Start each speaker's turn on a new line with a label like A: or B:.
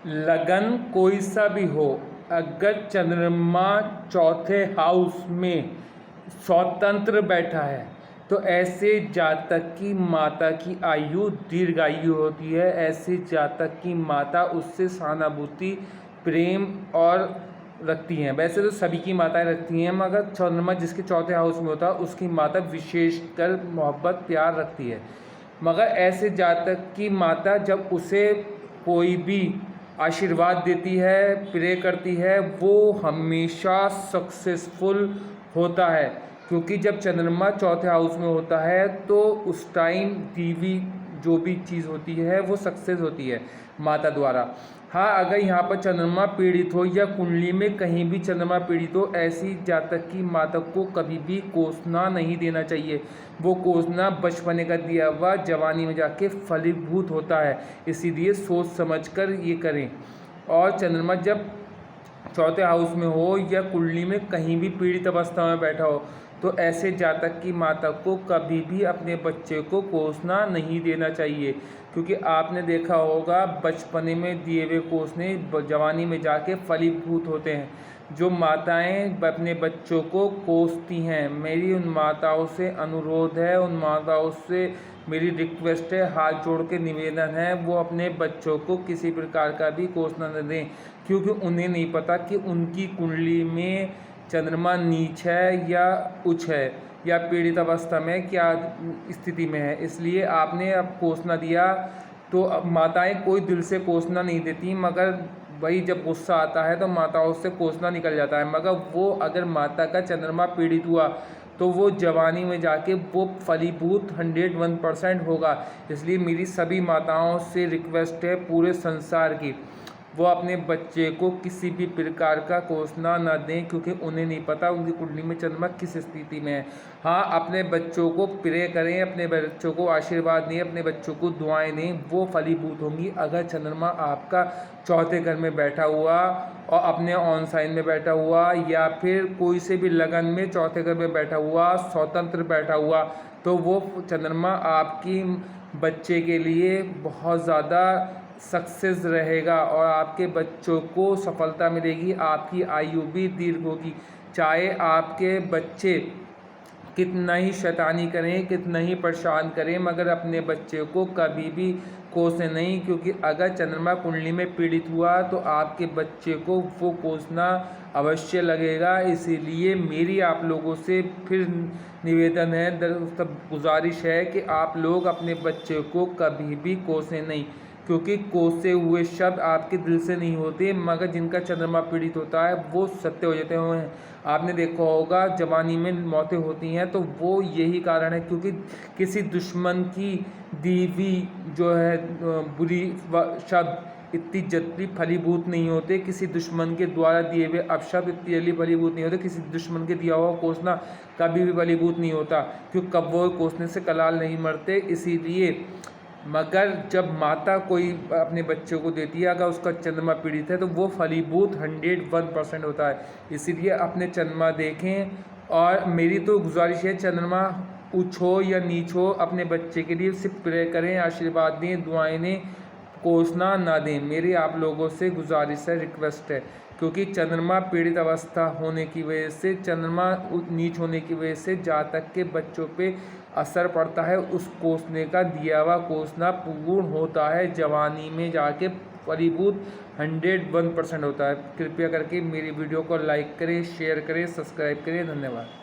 A: लगन कोई सा भी हो, अगर चंद्रमा चौथे हाउस में स्वतंत्र बैठा है तो ऐसे जातक की माता की आयु दीर्घायु होती है। ऐसे जातक की माता उससे सहानुभूति, प्रेम और रखती हैं। वैसे तो सभी की माताएं रखती हैं, मगर चंद्रमा जिसके चौथे हाउस में होता है उसकी माता विशेषकर मोहब्बत प्यार रखती है। मगर ऐसे जातक की माता जब उसे कोई भी आशीर्वाद देती है, प्रे करती है, वो हमेशा सक्सेसफुल होता है। क्योंकि जब चंद्रमा चौथे हाउस में होता है तो उस टाइम टीवी जो भी चीज़ होती है वो सक्सेस होती है माता द्वारा। हाँ, अगर यहाँ पर चंद्रमा पीड़ित हो या कुंडली में कहीं भी चंद्रमा पीड़ित हो, ऐसी जातक की माता को कभी भी कोसना नहीं देना चाहिए। वो कोसना बचपने का दिया हुआ जवानी में जाके फलीभूत होता है, इसीलिए सोच समझकर ये करें। और चंद्रमा जब चौथे हाउस में हो या कुंडली में कहीं भी पीड़ित अवस्था में बैठा हो तो ऐसे जातक की माता को कभी भी अपने बच्चे को कोसना नहीं देना चाहिए। क्योंकि आपने देखा होगा बचपने में दिए हुए कोसने जवानी में जाके फलीभूत होते हैं। जो माताएं अपने बच्चों को कोसती हैं, मेरी उन माताओं से अनुरोध है, उन माताओं से मेरी रिक्वेस्ट है, हाथ जोड़ के निवेदन है, वो अपने बच्चों को किसी प्रकार का भी कोसना न दें। क्योंकि उन्हें नहीं पता कि उनकी कुंडली में चंद्रमा नीच है या उच्च है या पीड़ित अवस्था में क्या स्थिति में है। इसलिए आपने अब कोसना दिया तो अब माताएं कोई दिल से कोसना नहीं देती, मगर वही जब गुस्सा आता है तो माताओं से कोसना निकल जाता है। मगर वो अगर माता का चंद्रमा पीड़ित हुआ तो वो जवानी में जाके वो फलीभूत 101% होगा। इसलिए मेरी सभी माताओं से रिक्वेस्ट है पूरे संसार की, वो अपने बच्चे को किसी भी प्रकार का कोसना न दें, क्योंकि उन्हें नहीं पता उनकी कुंडली में चंद्रमा किस स्थिति में है। हाँ, अपने बच्चों को प्रे करें, अपने बच्चों को आशीर्वाद दें, अपने बच्चों को दुआएं दें, वो फलीभूत होंगी। अगर चंद्रमा आपका चौथे घर में बैठा हुआ और अपने ऑन साइन में बैठा हुआ या फिर कोई से भी लगन में चौथे घर में बैठा हुआ, स्वतंत्र बैठा हुआ, तो वो चंद्रमा आपकी बच्चे के लिए बहुत ज़्यादा सक्सेस रहेगा और आपके बच्चों को सफलता मिलेगी, आपकी आयु भी दीर्घ होगी। चाहे आपके बच्चे कितना ही शैतानी करें, कितना ही परेशान करें, मगर अपने बच्चे को कभी भी कोसें नहीं। क्योंकि अगर चंद्रमा कुंडली में पीड़ित हुआ तो आपके बच्चे को वो कोसना अवश्य लगेगा। इसीलिए मेरी आप लोगों से फिर निवेदन है, गुजारिश है कि आप लोग अपने बच्चे को कभी भी कोसें नहीं। क्योंकि कोसे हुए शब्द आपके दिल से नहीं होते, मगर जिनका चंद्रमा पीड़ित होता है वो सत्य हो जाते हैं। आपने देखा होगा जवानी में मौतें होती हैं तो वो यही कारण है, क्योंकि किसी दुश्मन की दीवी जो है बुरी शब्द इतनी जल्दी फलीभूत नहीं होते। किसी दुश्मन के द्वारा दिए हुए अपशब्द इतनी जल्दी फलीभूत नहीं होते। किसी दुश्मन के दिया हुआ कोसना कभी भी फलीभूत नहीं होता, क्योंकि कब्बो कोसने से कलाल नहीं मरते। इसीलिए मगर जब माता कोई अपने बच्चों को देती है, अगर उसका चंद्रमा पीड़ित है तो वो फलीभूत 101% होता है। इसीलिए अपने चंद्रमा देखें। और मेरी तो गुजारिश है, चंद्रमा उच्च हो या नीच हो, अपने बच्चे के लिए सिर्फ प्रे करें, आशीर्वाद दें, दुआएं दें, कोसना ना दें। मेरी आप लोगों से गुजारिश है, रिक्वेस्ट है। क्योंकि चंद्रमा पीड़ित अवस्था होने की वजह से, चंद्रमा नीच होने की वजह से जातक के बच्चों पे असर पड़ता है। उस कोसने का दिया हुआ कोसना पूर्ण होता है, जवानी में जाके फलीभूत 101% होता है। कृपया करके मेरी वीडियो को लाइक करें, शेयर करें, सब्सक्राइब करें। धन्यवाद।